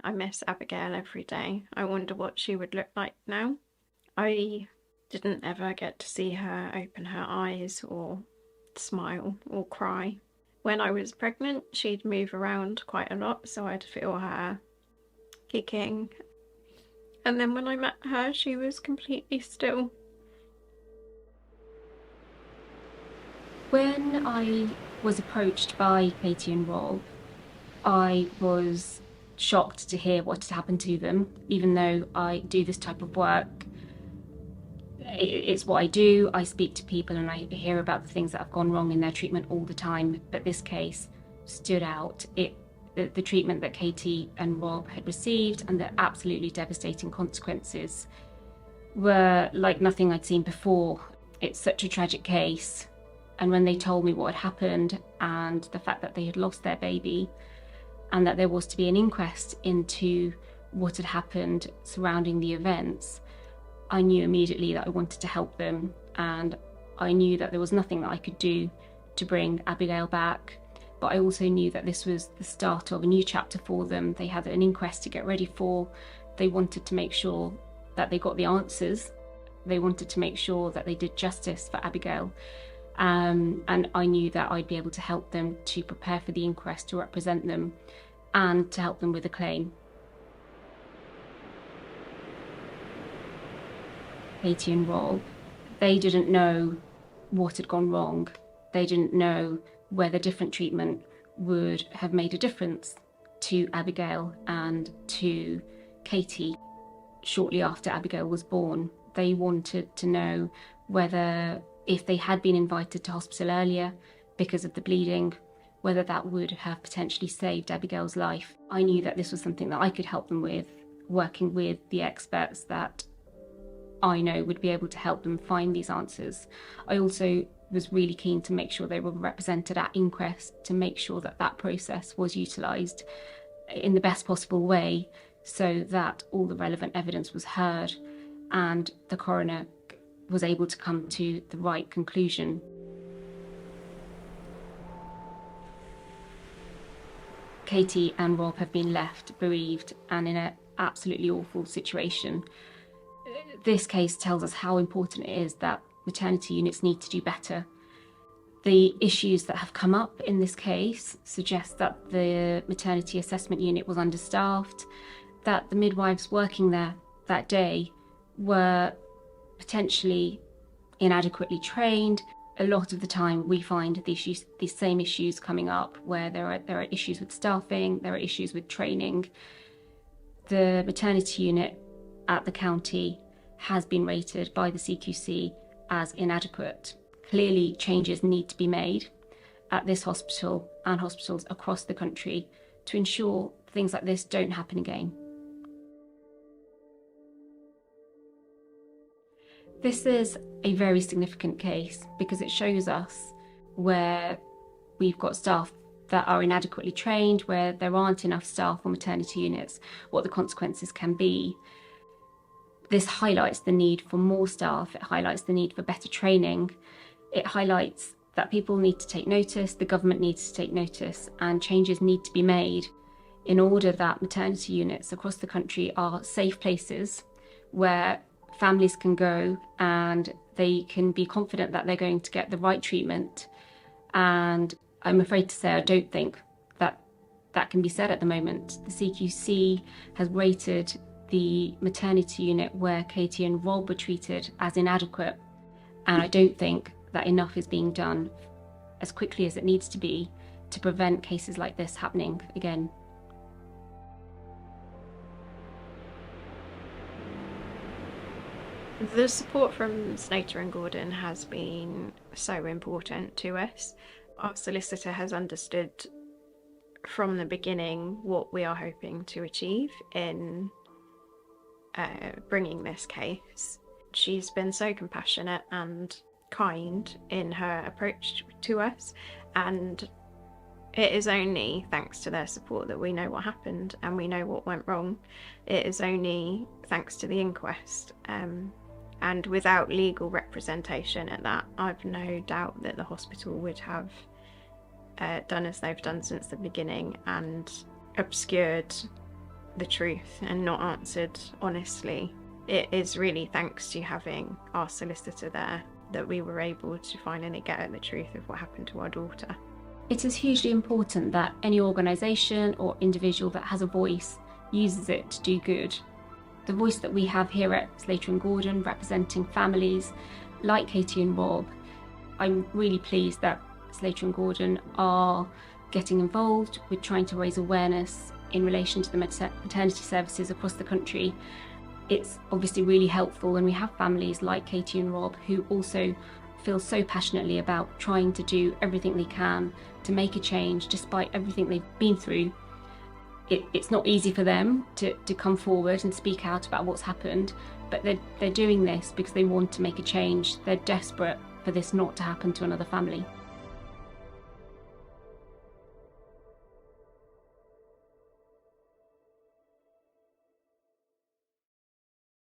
I miss Abigail every day. I wonder what she would look like now. I didn't ever get to see her open her eyes or smile or cry. When I was pregnant, she'd move around quite a lot, so I'd feel her kicking. And then when I met her, she was completely still. When I was approached by Katie and Rob, I was shocked to hear what had happened to them. Even though I do this type of work, it's what I do. I speak to people and I hear about the things that have gone wrong in their treatment all the time. But this case stood out. The treatment that Katie and Rob had received and the absolutely devastating consequences were like nothing I'd seen before. It's such a tragic case. And when they told me what had happened and the fact that they had lost their baby and that there was to be an inquest into what had happened surrounding the events, I knew immediately that I wanted to help them, and I knew that there was nothing that I could do to bring Abigail back. But I also knew that this was the start of a new chapter for them. They had an inquest to get ready for. They wanted to make sure that they got the answers. They wanted to make sure that they did justice for Abigail. And I knew that I'd be able to help them to prepare for the inquest, to represent them, and to help them with a claim. Katie and Rob, they didn't know what had gone wrong. They didn't know whether different treatment would have made a difference to Abigail and to Katie shortly after Abigail was born. They wanted to know whether, if they had been invited to hospital earlier because of the bleeding, whether that would have potentially saved Abigail's life. I knew that this was something that I could help them with, working with the experts that I know would be able to help them find these answers. I also was really keen to make sure they were represented at inquest, to make sure that that process was utilised in the best possible way so that all the relevant evidence was heard and the coroner was able to come to the right conclusion. Katie and Rob have been left bereaved and in an absolutely awful situation. This case tells us how important it is that maternity units need to do better. The issues that have come up in this case suggest that the maternity assessment unit was understaffed, that the midwives working there that day were potentially inadequately trained. A lot of the time we find these same issues coming up where there are issues with staffing, there are issues with training. The maternity unit at the county has been rated by the CQC as inadequate. Clearly changes need to be made at this hospital and hospitals across the country to ensure things like this don't happen again. This is a very significant case because it shows us where we've got staff that are inadequately trained, where there aren't enough staff or maternity units, what the consequences can be. This highlights the need for more staff, it highlights the need for better training, it highlights that people need to take notice, the government needs to take notice, and changes need to be made in order that maternity units across the country are safe places where families can go and they can be confident that they're going to get the right treatment. And I'm afraid to say I don't think that that can be said at the moment. The CQC has rated the maternity unit where Katie and Rob were treated as inadequate, and I don't think that enough is being done as quickly as it needs to be to prevent cases like this happening again. The support from Slater and Gordon has been so important to us. Our solicitor has understood from the beginning what we are hoping to achieve in bringing this case. She's been so compassionate and kind in her approach to us, and it is only thanks to their support that we know what happened and we know what went wrong. It is only thanks to the inquest, and without legal representation at that, I've no doubt that the hospital would have done as they've done since the beginning and obscured the truth and not answered honestly. It is really thanks to having our solicitor there that we were able to finally get at the truth of what happened to our daughter. It is hugely important that any organisation or individual that has a voice uses it to do good. The voice that we have here at Slater and Gordon, representing families like Katie and Rob, I'm really pleased that Slater and Gordon are getting involved with trying to raise awareness in relation to the maternity services across the country. It's obviously really helpful when we have families like Katie and Rob who also feel so passionately about trying to do everything they can to make a change despite everything they've been through. It's not easy for them to come forward and speak out about what's happened, but they're doing this because they want to make a change. They're desperate for this not to happen to another family.